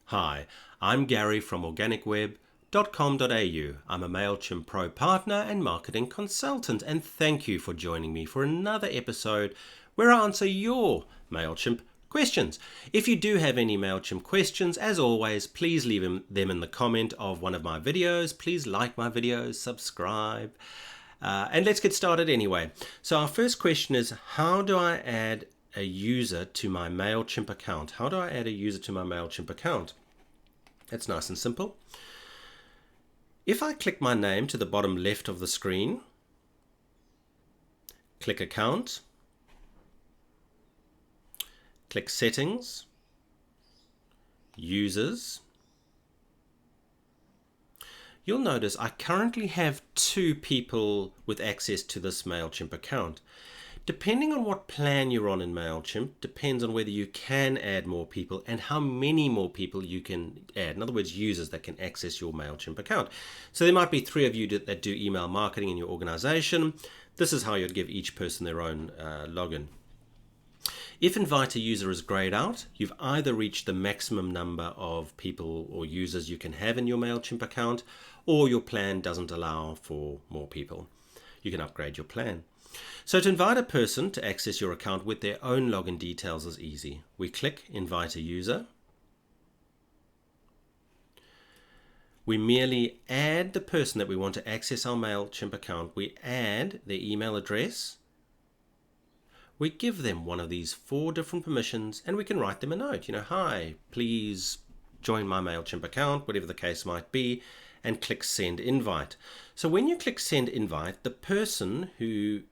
Hi, I'm Gary from organicweb.com.au. I'm a Mailchimp Pro partner and marketing consultant, and thank you for joining me for another episode where I answer your Mailchimp questions. If you do have any Mailchimp questions, as always, please leave them in the comment of one of my videos. Please like my videos, subscribe, and let's get started anyway. So our first question is, how do I add a user to my Mailchimp account? How do I add a user to my Mailchimp account? It's nice and simple. If I click my name to the bottom left of the screen, click Account, click Settings, Users, you'll notice I currently have 2 people with access to this Mailchimp account. Depending on what plan you're on in Mailchimp, depends on whether you can add more people and how many more people you can add. In other words, users that can access your Mailchimp account. So there might be 3 of you that do email marketing in your organization. This is how you'd give each person their own login. If Invite a User is grayed out, you've either reached the maximum number of people or users you can have in your Mailchimp account, or your plan doesn't allow for more people. You can upgrade your plan. So to invite a person to access your account with their own login details is easy. We click Invite a User. We merely add the person that we want to access our Mailchimp account. We add their email address. We give them one of these 4 different permissions, and we can write them a note. Hi, please join my Mailchimp account, whatever the case might be, and click Send Invite. So when you click Send Invite, the person whose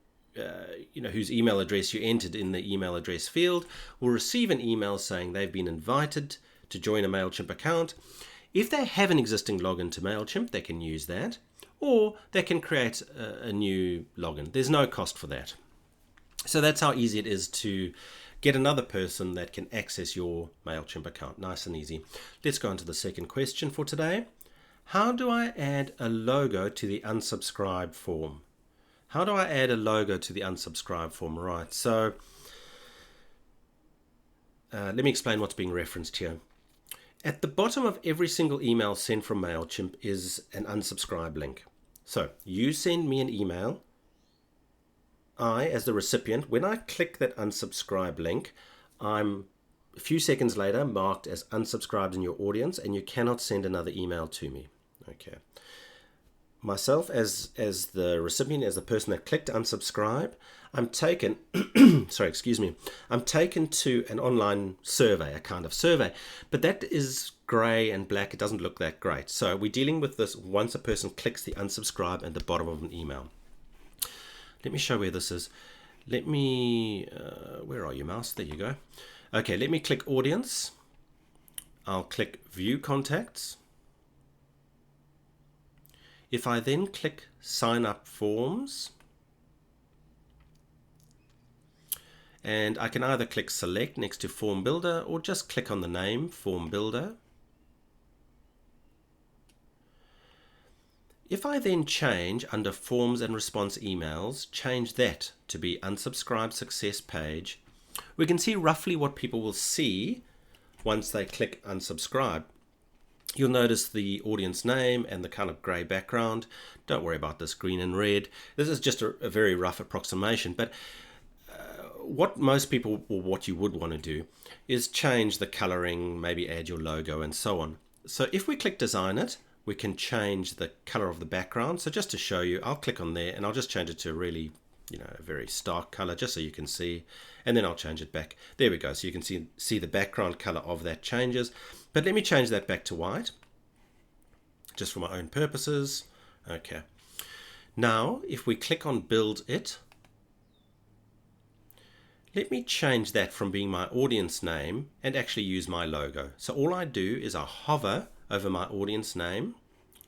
email address you entered in the email address field will receive an email saying they've been invited to join a Mailchimp account. If they have an existing login to Mailchimp, they can use that, or they can create a new login. There's no cost for that. So that's how easy it is to get another person that can access your Mailchimp account. Nice and easy. Let's go on to the second question for today. How do I add a logo to the unsubscribe form? How do I add a logo to the unsubscribe form? Right, so let me explain what's being referenced here. At the bottom of every single email sent from Mailchimp is an unsubscribe link. So you send me an email. I, as the recipient, when I click that unsubscribe link, I'm a few seconds later marked as unsubscribed in your audience, and you cannot send another email to me. Okay. Myself, as the recipient, as the person that clicked unsubscribe, I'm taken I'm taken to an online survey, a kind of survey, but that is grey and black. It doesn't look that great. So we're dealing with this once a person clicks the unsubscribe at the bottom of an email. Let me show where this is. Let me, where are you, mouse? There you go. Okay, let me click Audience. I'll click View Contacts. If I then click Sign Up Forms, and I can either click Select next to Form Builder or just click on the name Form Builder. If I then change under Forms and Response Emails, change that to be Unsubscribe Success Page, we can see roughly what people will see once they click Unsubscribe. You'll notice the audience name and the kind of grey background. Don't worry about this green and red. This is just a very rough approximation, but what most people, or what you would want to do, is change the coloring, maybe add your logo and so on. So if we click Design It, we can change the color of the background. So just to show you, I'll click on there and I'll just change it to a really, a very stark color, just so you can see, and then I'll change it back. There we go. So you can see the background color of that changes. But let me change that back to white, just for my own purposes. Okay. Now, if we click on Build It, let me change that from being my audience name and actually use my logo. So all I do is I hover over my audience name.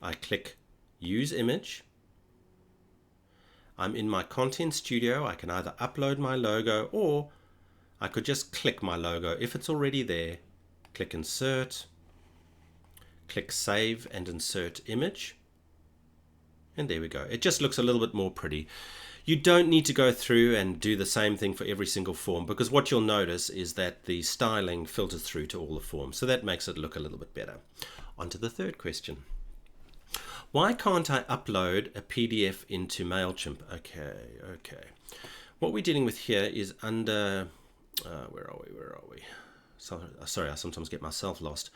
I click Use Image. I'm in my Content Studio. I can either upload my logo, or I could just click my logo if it's already there. Click Insert, click Save and Insert Image. And there we go. It just looks a little bit more pretty. You don't need to go through and do the same thing for every single form, because what you'll notice is that the styling filters through to all the forms. So that makes it look a little bit better. On to the third question. Why can't I upload a PDF into Mailchimp? Okay. What we're dealing with here is under, where are we? Sorry, I sometimes get myself lost.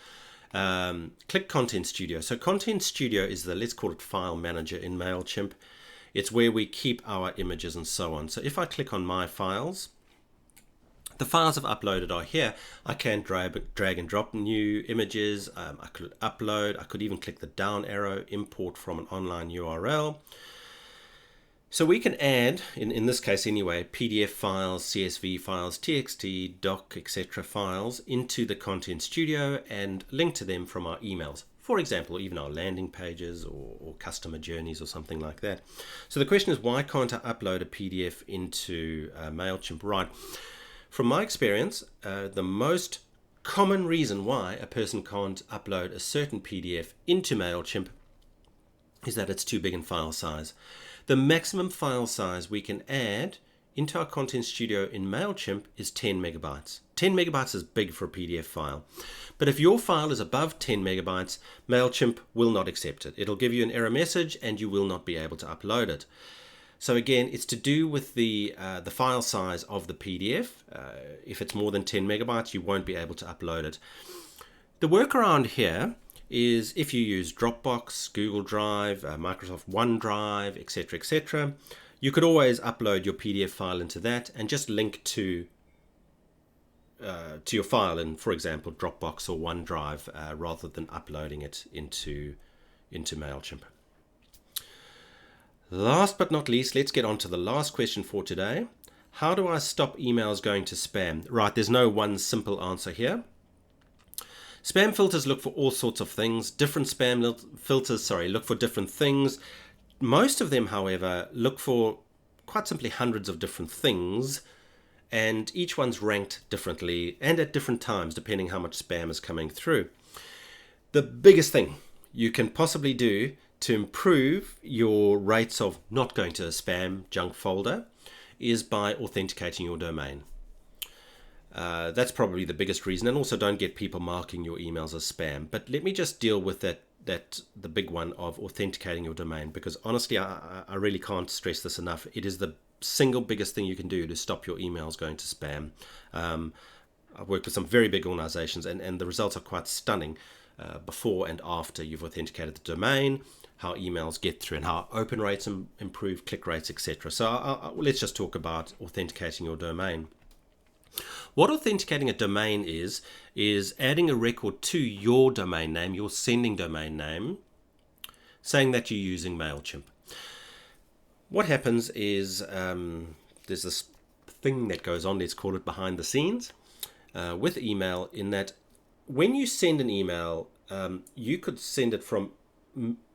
Click Content Studio. So Content Studio is the, let's call it, file manager in Mailchimp. It's where we keep our images and so on. So if I click on My Files, the files I've uploaded are here. I can drag and drop new images. I could upload. I could even click the down arrow, import from an online URL. So we can add, in this case anyway, PDF files, CSV files, TXT, doc, etc. files into the Content Studio and link to them from our emails. For example, even our landing pages or customer journeys or something like that. So the question is, why can't I upload a PDF into Mailchimp? Right. From my experience, the most common reason why a person can't upload a certain PDF into Mailchimp is that it's too big in file size. The maximum file size we can add into our Content Studio in Mailchimp is 10 megabytes. 10 megabytes is big for a PDF file. But if your file is above 10 megabytes, Mailchimp will not accept it. It'll give you an error message and you will not be able to upload it. So again, it's to do with the file size of the PDF. If it's more than 10 megabytes, you won't be able to upload it. The workaround here is if you use Dropbox, Google Drive, Microsoft OneDrive, etc., you could always upload your PDF file into that and just link to your file in, for example, Dropbox or OneDrive, rather than uploading it into Mailchimp. Last but not least, let's get on to the last question for today. How do I stop emails going to spam? Right, there's no one simple answer here. Spam filters look for all sorts of things. Different spam filters, look for different things. Most of them, however, look for quite simply hundreds of different things, and each one's ranked differently and at different times depending how much spam is coming through. The biggest thing you can possibly do to improve your rates of not going to a spam junk folder is by authenticating your domain. That's probably the biggest reason, and also don't get people marking your emails as spam. But let me just deal with the big one of authenticating your domain, because honestly I really can't stress this enough. It is the single biggest thing you can do to stop your emails going to spam. I've worked with some very big organizations and the results are quite stunning before and after you've authenticated the domain, how emails get through and how open rates improve, click rates, etc. So let's just talk about authenticating your domain. What authenticating a domain is adding a record to your domain name, your sending domain name, saying that you're using Mailchimp. What happens is there's this thing that goes on, let's call it behind the scenes, with email, in that when you send an email, you could send it from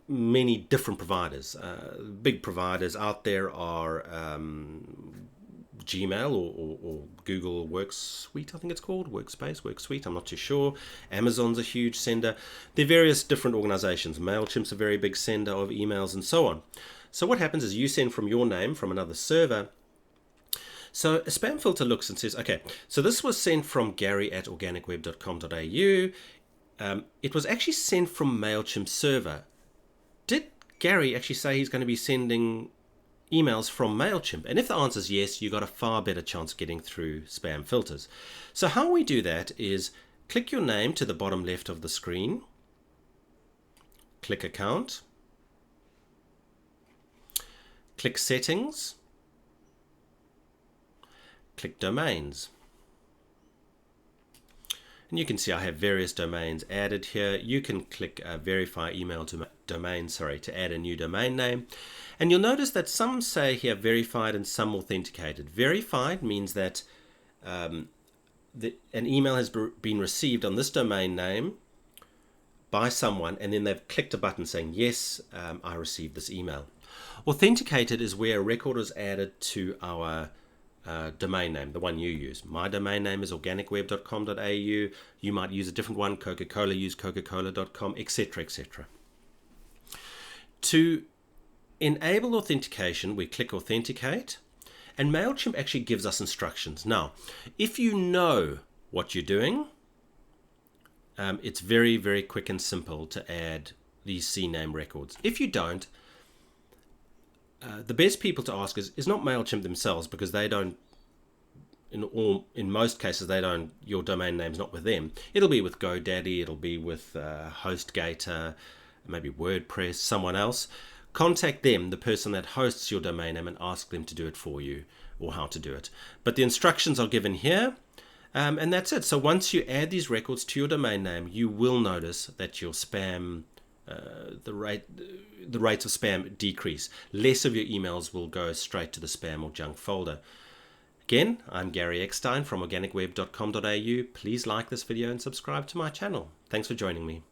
many different providers. Big providers out there are Gmail or Google Workspace, I think it's called, Worksuite, I'm not too sure. Amazon's a huge sender. There are various different organizations. Mailchimp's a very big sender of emails and so on. So what happens is you send from your name from another server. So a spam filter looks and says, okay, so this was sent from gary@organicweb.com.au. It was actually sent from Mailchimp server. Did Gary actually say he's going to be sending emails from Mailchimp? And if the answer is yes, you've got a far better chance of getting through spam filters. So how we do that is click your name to the bottom left of the screen, click account, click settings, click domains. And you can see I have various domains added here. You can click verify email to domain, to add a new domain name. And you'll notice that some say here verified and some authenticated. Verified means that an email has been received on this domain name by someone, and then they've clicked a button saying, yes, I received this email. Authenticated is where a record is added to our domain name, the one you use. My domain name is organicweb.com.au. You might use a different one. Coca-Cola, use coca-cola.com, etc., etc. To enable authentication, we click Authenticate, and Mailchimp actually gives us instructions. Now, if you know what you're doing, it's very, very quick and simple to add these CNAME records. If you don't, the best people to ask is not Mailchimp themselves, because they don't, in most cases, they don't, your domain name's not with them. It'll be with GoDaddy, it'll be with HostGator, maybe WordPress, someone else. Contact them, the person that hosts your domain name, and ask them to do it for you, or how to do it. But the instructions are given here, and that's it. So once you add these records to your domain name, you will notice that your spam, the rates of spam decrease. Less of your emails will go straight to the spam or junk folder. Again, I'm Gary Eckstein from organicweb.com.au. Please like this video and subscribe to my channel. Thanks for joining me.